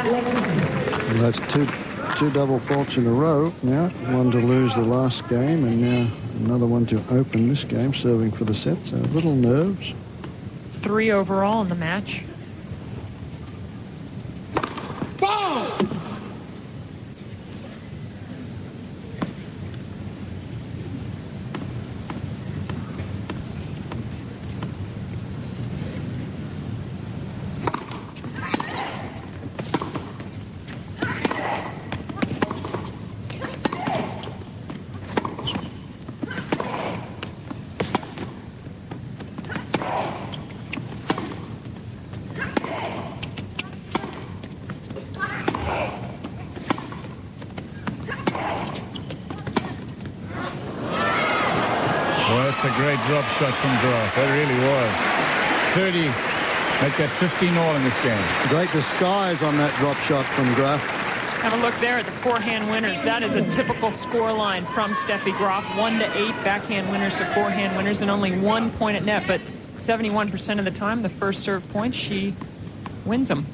Well, that's two double faults in a row now. One to lose the last game, and now another one to open this game, serving for the set. So little nerves. 3 overall in the match. Ball! A great drop shot from Graf. That really was. 30. Make that 15 all in this game. Great disguise on that drop shot from Graf. Have a look there at the forehand winners. That is a typical score line from Steffi Graf. 1 to 8 backhand winners to forehand winners, and only 1 point at net. But 71% of the time, the first serve points, she wins them.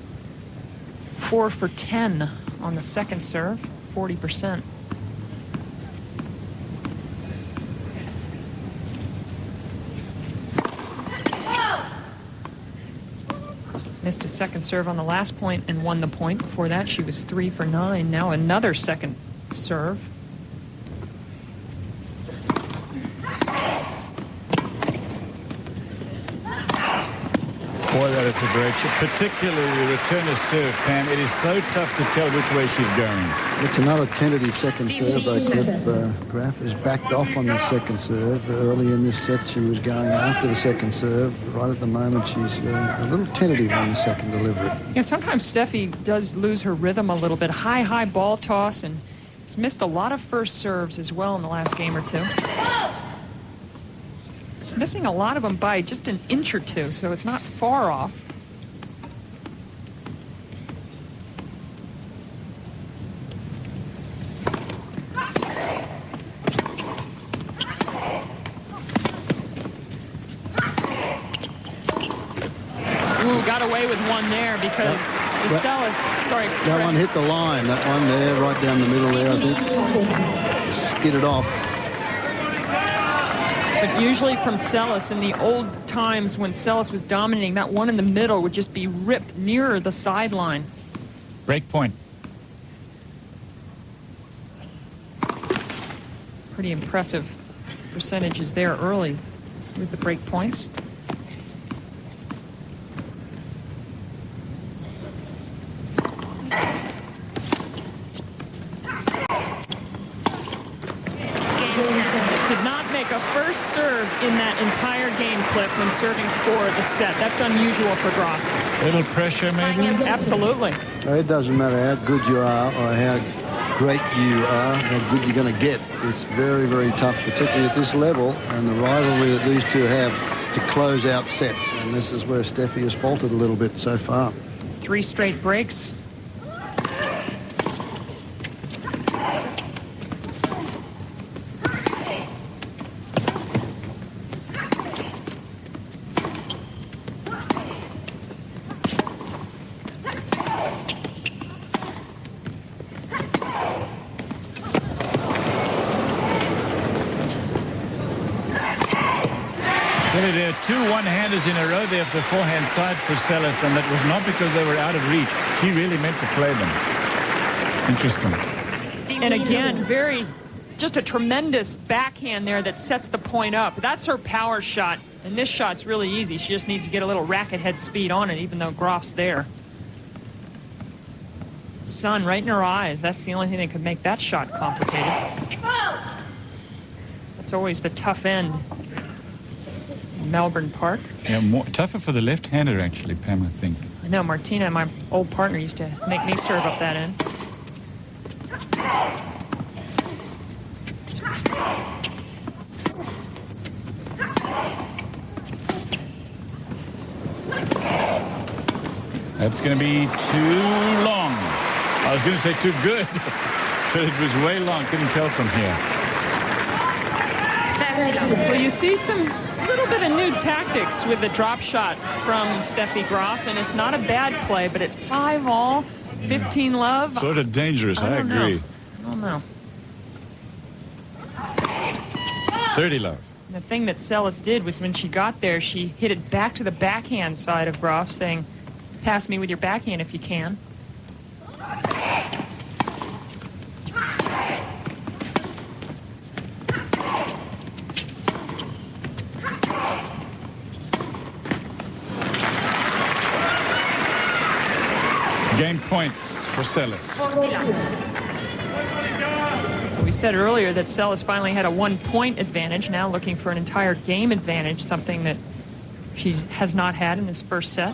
4 for 10 on the second serve, 40%. Missed a second serve on the last point and won the point. Before that, she was 3 for 9. Now another second serve. Boy, that is a great shot. Particularly the returner's serve, Pam. It is so tough to tell which way she's going. It's another tentative second serve. Graf has backed off on the second serve. Early in this set, she was going after the second serve. Right at the moment, she's a little tentative on the second delivery. Yeah, sometimes Steffi does lose her rhythm a little bit. High ball toss, and she's missed a lot of first serves as well in the last game or two. She's missing a lot of them by just an inch or two, so it's not far off. Ooh, got away with one there because the Seles, sorry. That one hit the line. That one there, right down the middle there, I think. Skidded off. But usually from Seles, in the old times when Seles was dominating, that one in the middle would just be ripped nearer the sideline. Break point. Pretty impressive percentages there early with the break points. Did not make a first serve in that entire game clip when serving for the set. That's unusual for Graf. A little pressure, maybe? Absolutely. It doesn't matter how good you are or how great you are, how good you're going to get. It's very, very tough, particularly at this level, and the rivalry that these two have to close out sets. And this is where Steffi has faltered a little bit so far. 3 straight breaks. There are 2 one-handers in a row there for the forehand side for Seles, and that was not because they were out of reach. She really meant to play them. Interesting. And again, just a tremendous backhand there that sets the point up. That's her power shot, and this shot's really easy. She just needs to get a little racket head speed on it, even though Graf's there. Sun right in her eyes. That's the only thing that could make that shot complicated. That's always the tough end. Melbourne Park. Yeah, tougher for the left-hander, actually, Pam, I think. I know, Martina, my old partner, used to make me serve up that end. That's going to be too long. I was going to say too good, but it was way long. Couldn't tell from here. Well, you see some little bit of new tactics with the drop shot from Steffi Graf, and it's not a bad play, but at 5-all, 15 love? Sort of dangerous, I agree. I don't know. 30 love. And the thing that Seles did was when she got there, she hit it back to the backhand side of Graf, saying, pass me with your backhand if you can. Game points for Seles. We said earlier that Seles finally had a 1-point advantage, now looking for an entire game advantage, something that she has not had in this first set.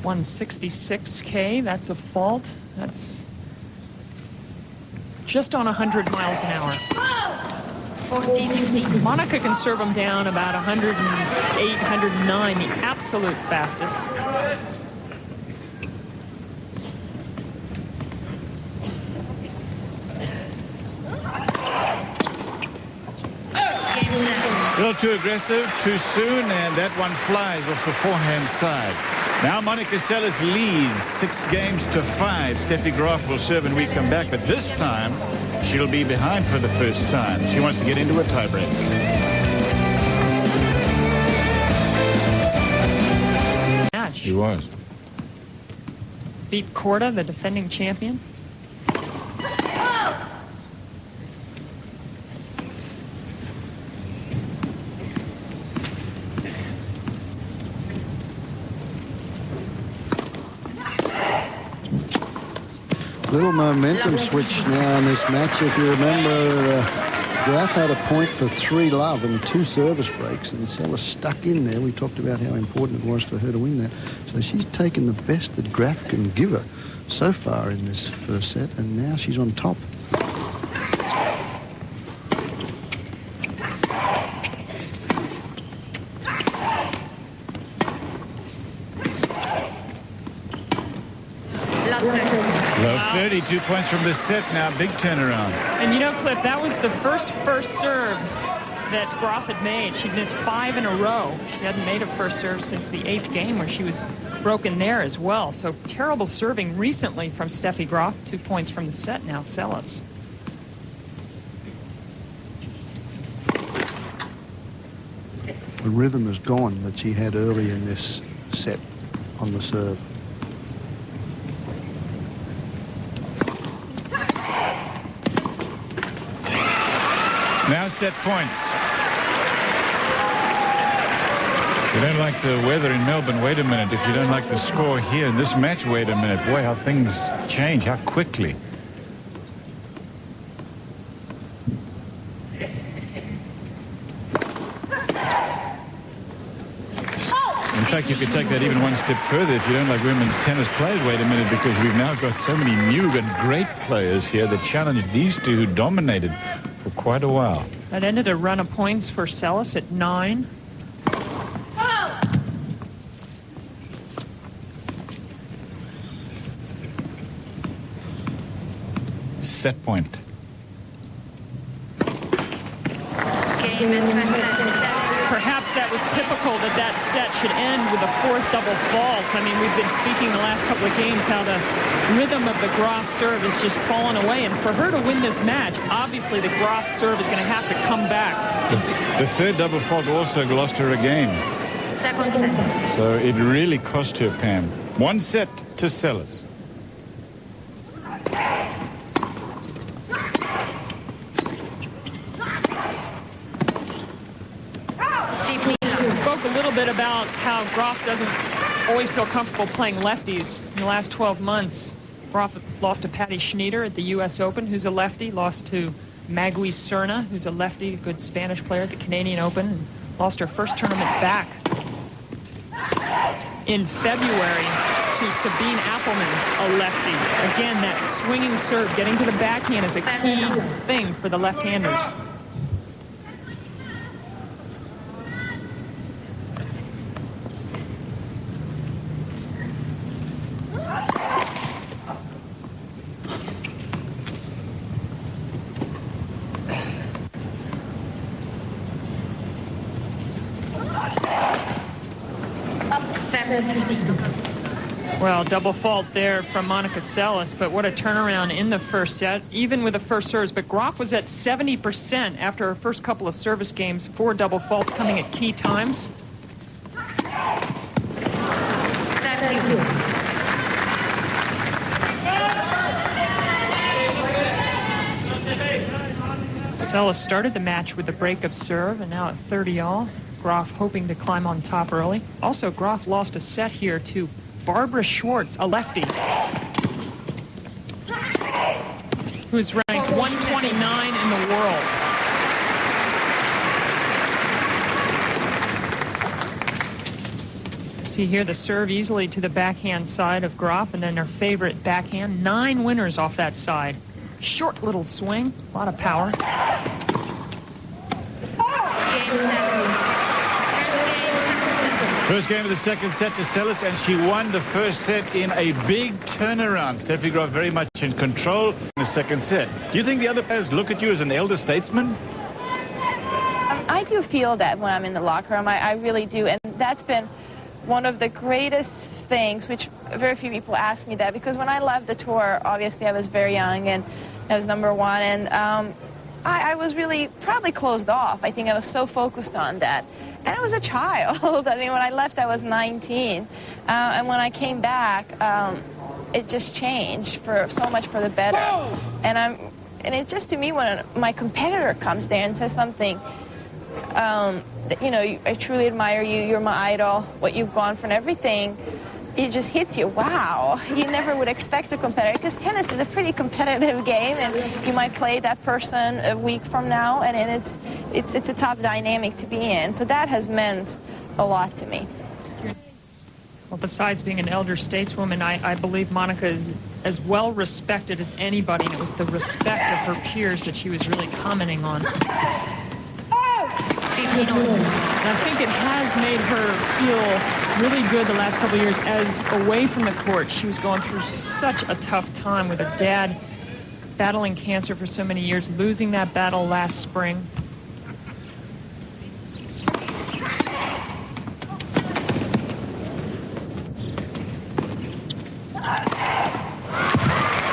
$166K, that's a fault. That's just on 100 miles an hour. Monica can serve them down about 108, 109, the absolute fastest. A little too aggressive, too soon, and that one flies off the forehand side. Now Monica Seles leads 6-5. Steffi Graf will serve and we come back, but this time she'll be behind for the first time. She wants to get into a tiebreak. Match. She was. Beat Korda, the defending champion. Little momentum switch now in this match. If you remember, Graf had a point for 3 love and 2 service breaks, and Seles stuck in there. We talked about how important it was for her to win that. So she's taken the best that Graf can give her so far in this first set, and now she's on top. Well, 32 points from this set now. Big turnaround. And you know, Cliff, that was the first serve that Graf had made. She'd missed 5 in a row. She hadn't made a first serve since the 8th game where she was broken there as well. So terrible serving recently from Steffi Graf. 2 points from the set now, Seles. The rhythm is gone that she had early in this set on the serve. Now set points. If you don't like the weather in Melbourne, wait a minute. If you don't like the score here in this match, wait a minute. Boy, how things change, how quickly. In fact, you could take that even one step further. If you don't like women's tennis played, wait a minute, because we've now got so many new and great players here that challenge these two who dominated for quite a while. That ended a run of points for Seles at 9. Set point. Perhaps that was typical that set should end with a 4th double fault. I mean, we've been speaking the last couple of games how the rhythm of the Graf serve has just fallen away. And for her to win this match, obviously the Graf serve is going to have to come back. The 3rd double fault also lost her a game. Second set. So it really cost her, Pam. 1 set to Seles. A little bit about how Graf doesn't always feel comfortable playing lefties. In the last 12 months, Graf lost to Patty Schneider at the U.S. Open, who's a lefty, lost to Magui Serna, who's a lefty, good Spanish player at the Canadian Open, and lost her first tournament back in February to Sabine Appelmans, a lefty. Again, that swinging serve, getting to the backhand is a key thing for the left-handers. Well, double fault there from Monica Seles, but what a turnaround in the first set, even with the first serves. But Graf was at 70% after her first couple of service games, 4 double faults coming at key times. Seles started the match with the break of serve, and now at 30-all. Graf hoping to climb on top early. Also, Graf lost a set here to Barbara Schwartz, a lefty, who's ranked 129 in the world. See here the serve easily to the backhand side of Graf, and then her favorite backhand. 9 winners off that side. Short little swing, a lot of power. First game of the second set to Seles, and she won the first set in a big turnaround. Steffi Graf very much in control in the second set. Do you think the other players look at you as an elder statesman? I do feel that when I'm in the locker room. I really do, and that's been one of the greatest things, which very few people ask me that, because when I left the tour, obviously I was very young and I was #1, and I was really probably closed off. I think I was so focused on that. And I was a child. I mean, when I left, I was 19. And when I came back, it just changed for so much for the better. And it just, to me, when my competitor comes there and says something, that, you know, I truly admire you, you're my idol, what you've gone for and everything, it just hits you. Wow, you never would expect a competitor, because tennis is a pretty competitive game, and you might play that person a week from now, and it's a tough dynamic to be in. So that has meant a lot to me. Well, besides being an elder stateswoman, I believe Monica is as well respected as anybody, and it was the respect of her peers that she was really commenting on. And I think it has made her feel really good the last couple of years, as away from the court. She was going through such a tough time with her dad battling cancer for so many years, losing that battle last spring.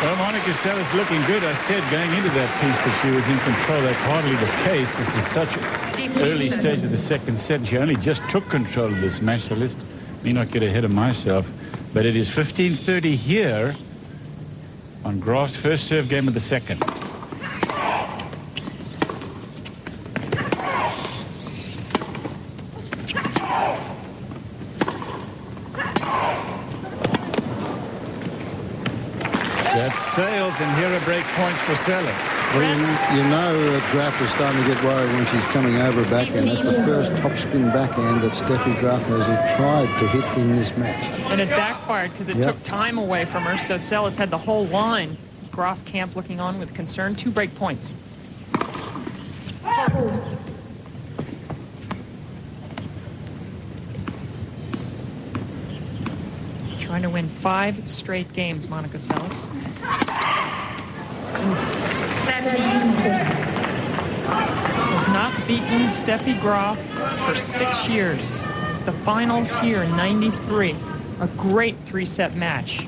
Well, Monica Seles looking good. I said going into that piece that she was in control. That's hardly the case. This is such an early stage of the second set. She only just took control of this match, so let me not get ahead of myself. But it is 15:30 here on Graf's first serve game of the second. That's Seles, and here are break points for Seles. Well, you know that Graf is starting to get worried when she's coming over a backhand. That's the first topspin backhand that Steffi Graf has tried to hit in this match. And it backfired because it took time away from her, so Seles had the whole line. Graf camp looking on with concern. 2 break points. Trying to win 5 straight games, Monica Seles. Has not beaten Steffi Graf for 6 years. It's the finals here in '93. A great 3-set match.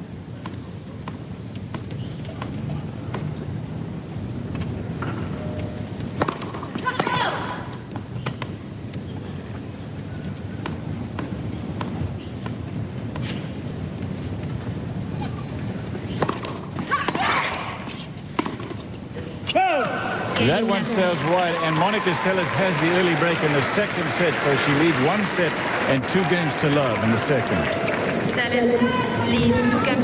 That one sails wide, and Monica Seles has the early break in the second set, so she leads 1 set and 2 games to love in the second.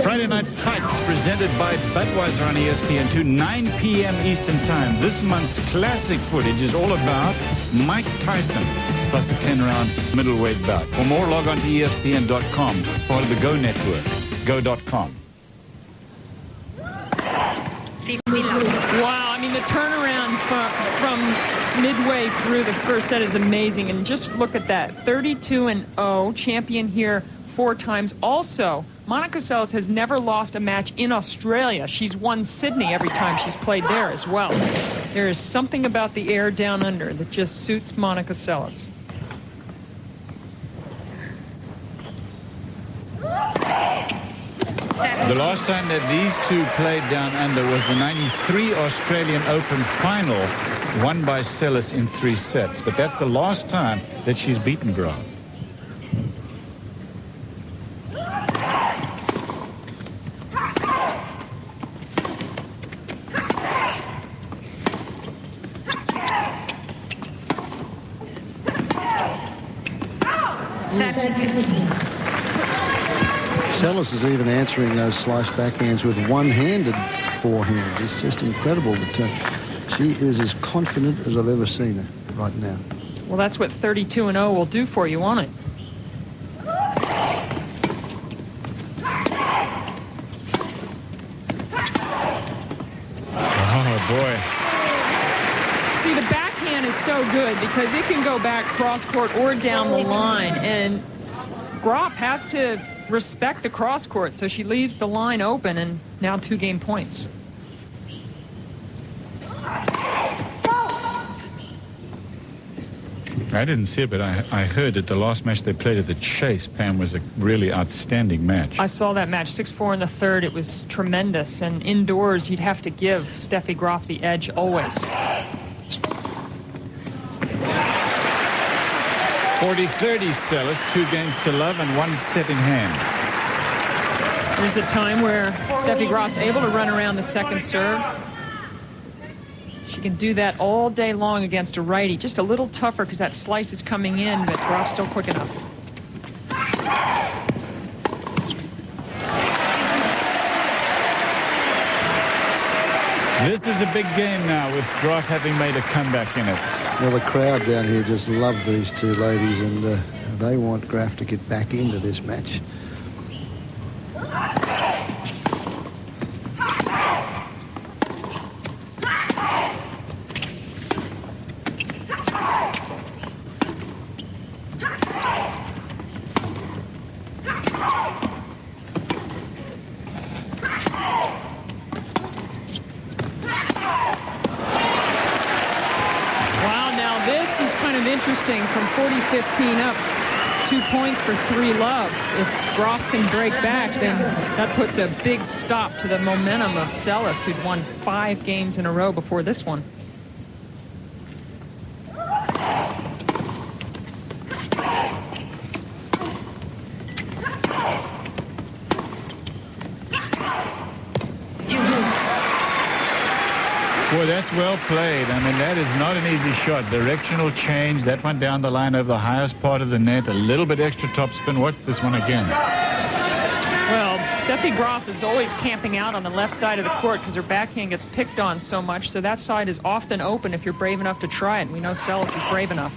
Friday Night Fights presented by Budweiser on ESPN2, 9 p.m. Eastern Time. This month's classic footage is all about Mike Tyson, plus a 10-round middleweight bout. For more, log on to ESPN.com, part of the Go Network, go.com. Wow, I mean, the turnaround from midway through the first set is amazing. And just look at that, 32-0, champion here 4 times. Also, Monica Seles has never lost a match in Australia. She's won Sydney every time she's played there as well. There is something about the air down under that just suits Monica Seles. The last time that these two played down under was the 93 Australian Open final, won by Seles in 3 sets. But that's the last time that she's beaten Graf. Seles is even answering those slice backhands with one-handed forehand. It's just incredible that she is as confident as I've ever seen her right now. Well, that's what 32-0 will do for you, won't it? Oh, boy. See, the backhand is so good because it can go back cross-court or down the line, and Graf has to respect the cross-court, so she leaves the line open, and now 2 game points. I didn't see it, but I heard that the last match they played at the Chase, Pam, was a really outstanding match. I saw that match, 6-4 in the third. It was tremendous, and indoors you'd have to give Steffi Graf the edge always. 40-30 Seles, 2 games to love and 1 set in hand. There's a time where Steffi Graf's able to run around the second serve. She can do that all day long against a righty. Just a little tougher because that slice is coming in, but Graf's still quick enough. This is a big game now with Graf having made a comeback in it. Well, the crowd down here just love these two ladies, and they want Graf to get back into this match. Interesting, from 40-15 up, 2 points for 3-love. If Graf can break back, then that puts a big stop to the momentum of Seles, who'd won 5 games in a row before this one. Boy, that's well played. I mean, that is not an easy shot. Directional change. That one down the line over the highest part of the net. A little bit extra topspin. Watch this one again. Well, Steffi Graf is always camping out on the left side of the court because her backhand gets picked on so much. So that side is often open if you're brave enough to try it. We know Seles is brave enough.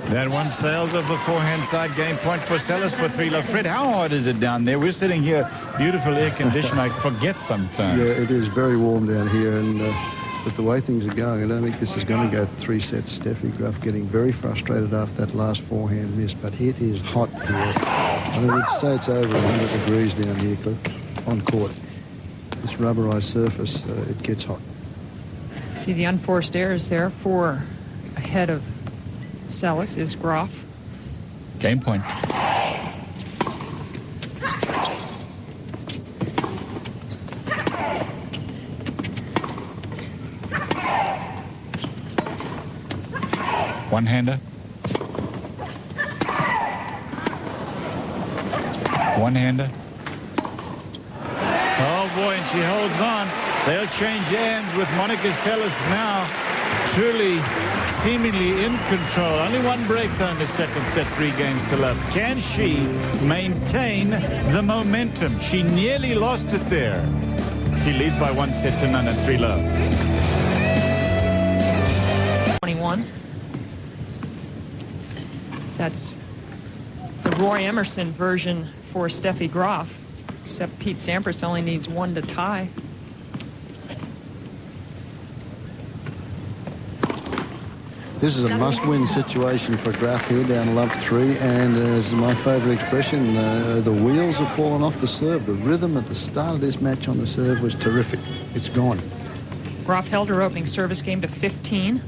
That one sails off the forehand side. Game point for Seles for 3-love. Fred, how hot is it down there? We're sitting here, beautiful air conditioned. I forget sometimes. Yeah, it is very warm down here, and but the way things are going, I don't think this is going to go 3 sets. Steffi Graf getting very frustrated after that last forehand miss, but it is hot here. I would say it's over 100 degrees down here on court. This rubberized surface, it gets hot. See the unforced errors there for ahead of Seles is Graf. Game point. One-hander. One-hander. Oh, boy, and she holds on. They'll change hands with Monica Seles now truly seemingly in control. Only 1 break though in the second set, 3 games to love. Can she maintain the momentum? She nearly lost it there. She leads by 1 set to none at 3-love. 21. That's the Roy Emerson version for Steffi Graf, except Pete Sampras only needs 1 to tie. This is a must-win situation for Graf here, down love 3, and as my favourite expression, the wheels have fallen off the serve. The rhythm at the start of this match on the serve was terrific. It's gone. Graf held her opening service game to 15.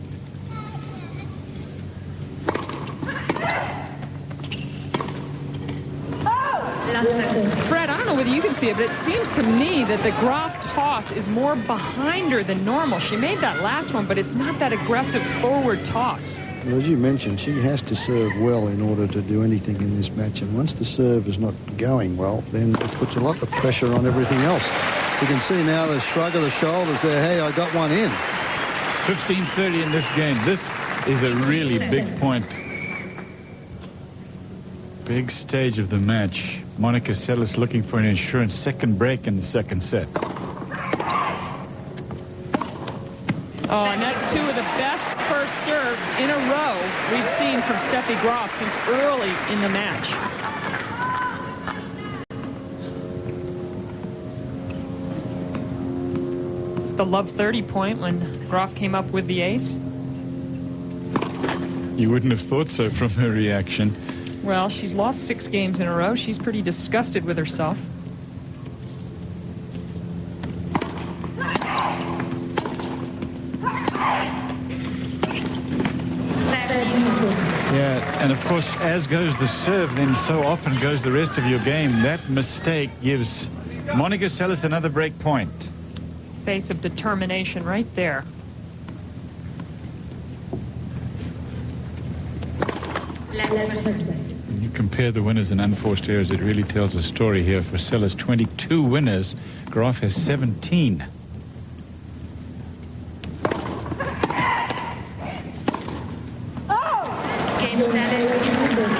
Fred, I don't know whether you can see it, but it seems to me that the Graf toss is more behind her than normal. She made that last one, but it's not that aggressive forward toss. Well, as you mentioned, she has to serve well in order to do anything in this match. And once the serve is not going well, then it puts a lot of pressure on everything else. You can see now the shrug of the shoulders there. Hey, I got one in. 15-30 in this game. This is a really big point. Big stage of the match. Monica Seles looking for an insurance second break in the second set. Oh, and that's two of the best first serves in a row we've seen from Steffi Graf since early in the match. It's the love 30 point when Graf came up with the ace. You wouldn't have thought so from her reaction. Well, she's lost 6 games in a row. She's pretty disgusted with herself. Yeah, and of course, as goes the serve, then so often goes the rest of your game. That mistake gives Monica Seles another break point. Face of determination right there. When you compare the winners and unforced errors, it really tells a story here. For Seles, 22 winners. Graf has 17.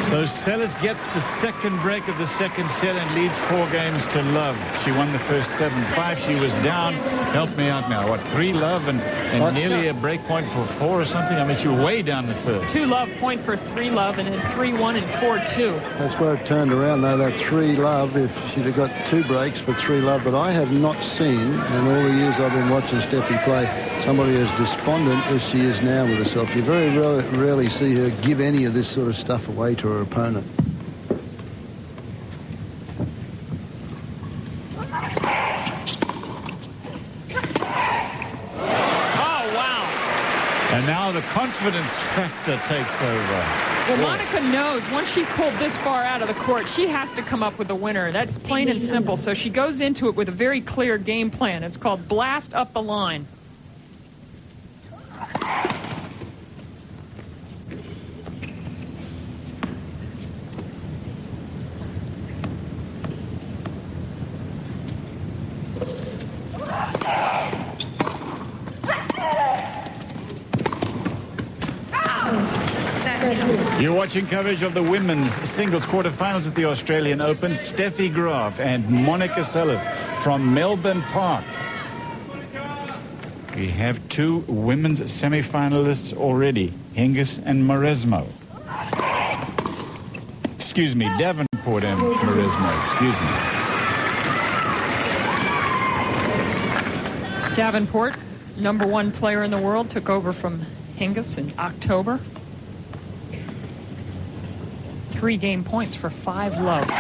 So Seles gets the second break of the second set and leads 4 games to love. She won the first 7-5. She was down. Help me out now. What, 3 love and nearly a break point for 4 or something? I mean, she was way down the third. 2 love, point for 3 love, and then 3-1 and 4-2. That's where it turned around, though, that 3 love, if she'd have got 2 breaks for 3 love. But I have not seen, in all the years I've been watching Steffi play, somebody as despondent as she is now with herself. You very rarely see her give any of this sort of stuff away to her opponent. And now the confidence factor takes over. Well, Monica knows once she's pulled this far out of the court, she has to come up with a winner. That's plain and simple. So she goes into it with a very clear game plan. It's called blast up the line. You're watching coverage of the women's singles quarterfinals at the Australian Open. Steffi Graf and Monica Seles from Melbourne Park. We have 2 women's semifinalists already, Hingis and Mauresmo. Excuse me, Davenport and Mauresmo. Excuse me. Davenport, #1 player in the world, took over from Hingis in October. 3 game points for 5 love.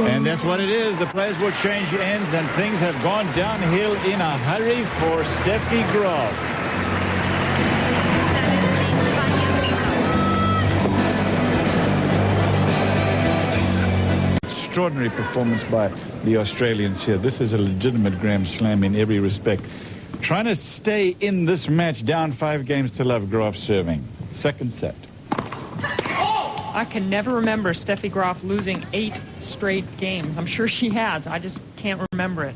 And that's what it is. The players will change ends, and things have gone downhill in a hurry for Steffi Graf. Extraordinary performance by the Australians here. This is a legitimate Grand Slam in every respect. Trying to stay in this match, down 5 games to love. Graf serving. Second set. I can never remember Steffi Graf losing 8 straight games. I'm sure she has. I just can't remember it.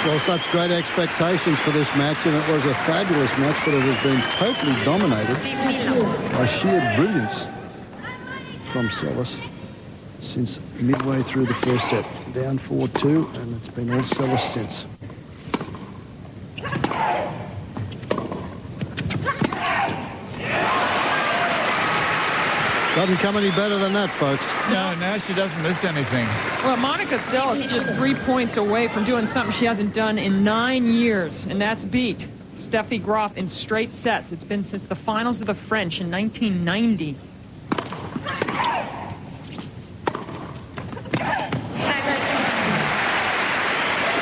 Well, such great expectations for this match, and it was a fabulous match, but it has been totally dominated by sheer brilliance from Seles since midway through the first set. Down 4-2, and it's been all Seles since. Doesn't come any better than that, folks. No, now she doesn't miss anything. Well, Monica Seles is just 3 points away from doing something she hasn't done in 9 years, and that's beat Steffi Graf in straight sets. It's been since the finals of the French in 1990.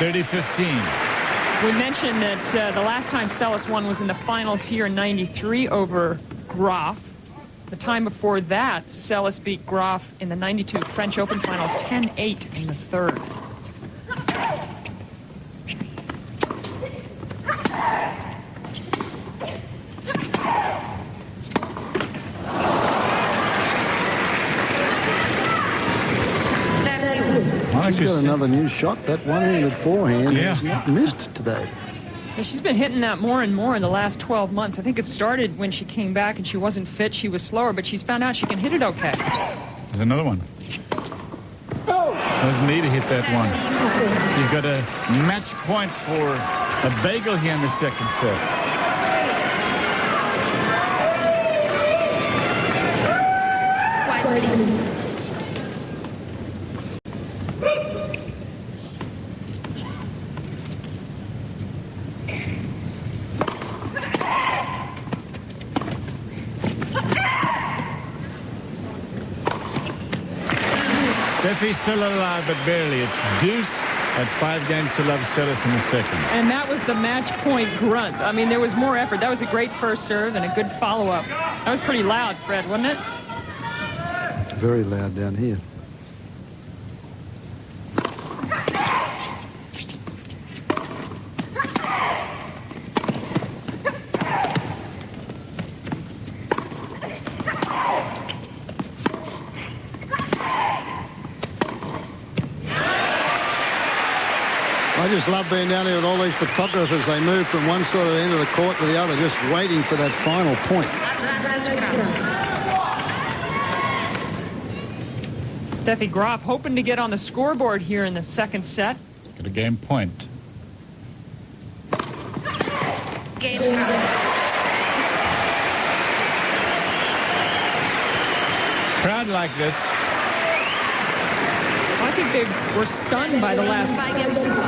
30-15. We mentioned that the last time Seles won was in the finals here in '93 over Graf. The time before that, Seles beat Graf in the '92 French Open final 10-8 in the third. She's got another new shot. That one-handed forehand has not missed today. And she's been hitting that more and more in the last 12 months. I think it started when she came back and she wasn't fit. She was slower, but she's found out she can hit it okay. There's another one. She doesn't need to hit that one. She's got a match point for a bagel here in the second set. Quiet, please. Steffi's still alive, but barely. It's deuce at 5 games to love Seles in the second. And that was the match point grunt. I mean, there was more effort. That was a great first serve and a good follow-up. That was pretty loud, Fred, wasn't it? Very loud down here. I just love being down here with all these photographers. They move from one sort of end of the court to the other, just waiting for that final point. Steffi Graf hoping to get on the scoreboard here in the second set. Got a game point. Game. Crowd like this. I think they were stunned by the last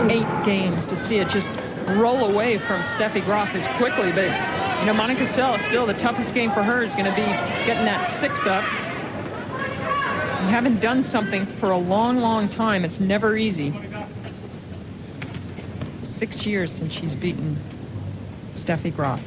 8 games to see it just roll away from Steffi Graf as quickly. But, you know, Monica Seles, still the toughest game for her is going to be getting that 6 up. You haven't done something for a long, long time. It's never easy. 6 years since she's beaten Steffi Graf.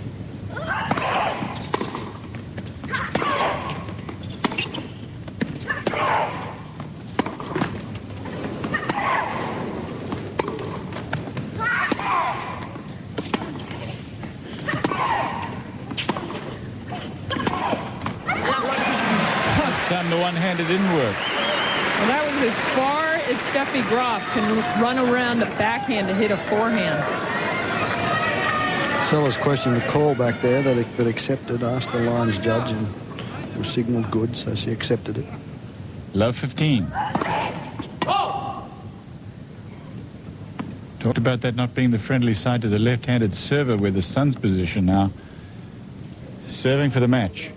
Time the one-handed didn't work. Well, that was as far as Steffi Graf can run around the backhand to hit a forehand. Seles questioned the call back there that accepted, asked the lines judge, and it was signaled good, so she accepted it. Love 15. Talked about that not being the friendly side to the left-handed server, where the Sun's position now. Serving for the match.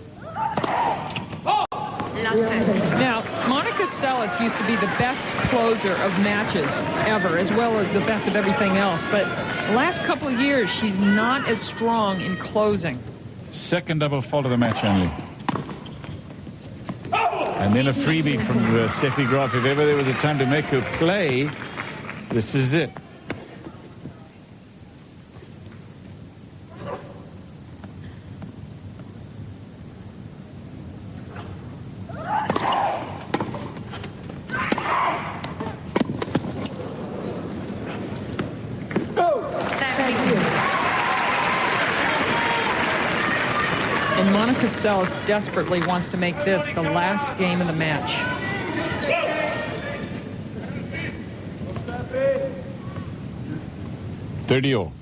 Now, Monica Seles used to be the best closer of matches ever, as well as the best of everything else. But the last couple of years, she's not as strong in closing. Second double fault of the match only. And then a freebie from Steffi Graf. If ever there was a time to make her play, this is it. And Monica Seles desperately wants to make this the last game of the match. $30-all.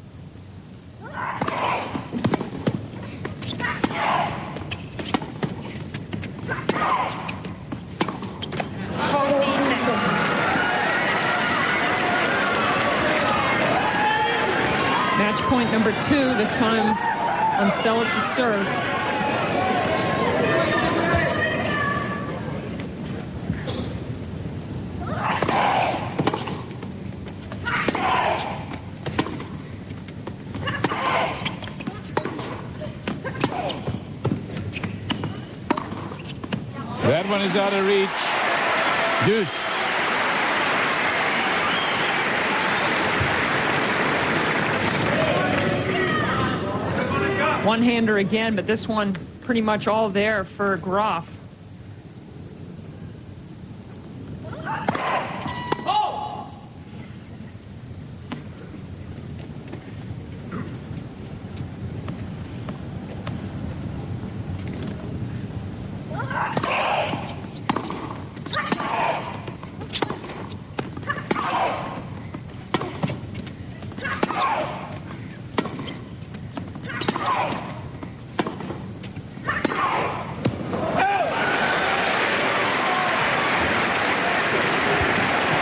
Match point number 2, this time on Seles' serve. That one is out of reach. Deuce. One-hander again, but this one pretty much all there for Graf.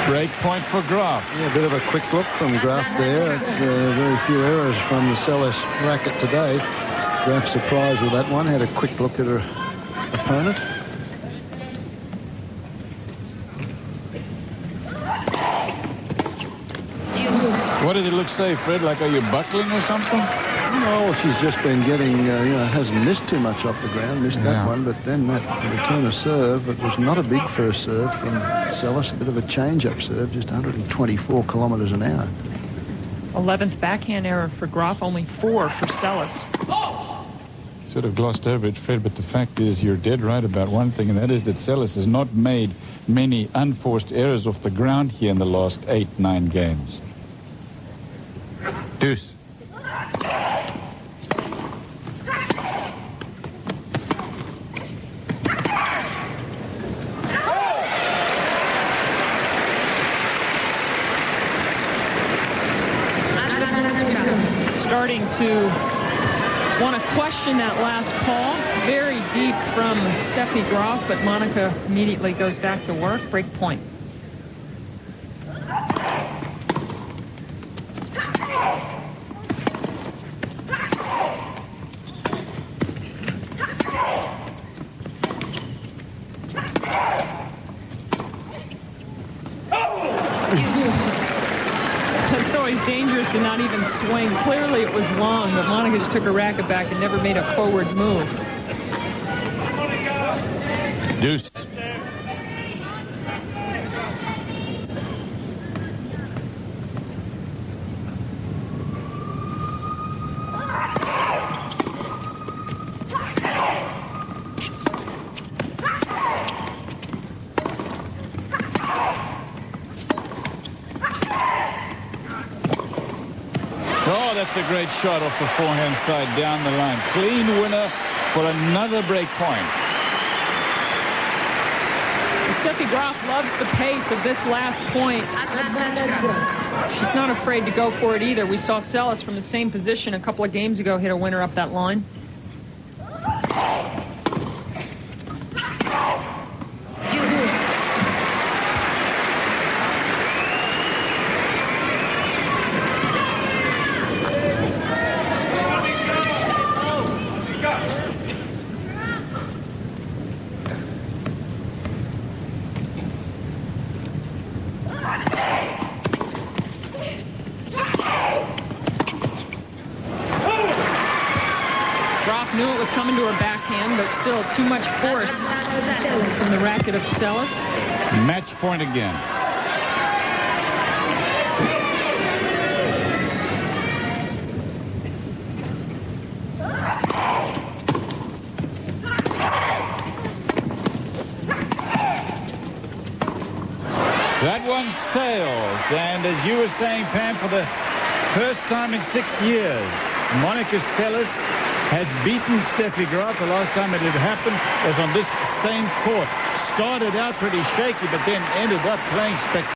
Break point for Graf. Yeah, a bit of a quick look from Graf there. It's very few errors from the Seles racket today. Graf surprised with that one. Had a quick look at her opponent. What did it look say, Fred? Like, are you buckling or something? No, she's just been getting, hasn't missed too much off the ground. Missed that one, but then that return of serve, it was not a big first serve from Seles. A bit of a change-up serve, just 124 kilometres an hour. 11th backhand error for Graf, only 4 for Seles. Sort of glossed over it, Fred, but the fact is you're dead right about one thing, and that is that Seles has not made many unforced errors off the ground here in the last 8-9 games. Deuce. Starting to want to question that last call. Very deep from Steffi Graf, but Monica immediately goes back to work. Break point. It's always dangerous to not even swing. Clearly it was long, but Monica just took her racket back and never made a forward move. Deuce. Oh, that's a great shot off the forehand side down the line. Clean winner for another break point. Steffi Graf loves the pace of this last point. She's not afraid to go for it either. We saw Seles from the same position a couple of games ago hit a winner up that line. Graf knew it was coming to her backhand, but still too much force from the racket of Seles. Match point again. That one sails, and as you were saying, Pam, for the first time in 6 years, Monica Seles has beaten Steffi Graf. The last time it had happened was on this same court. Started out pretty shaky, but then ended up playing spectacular.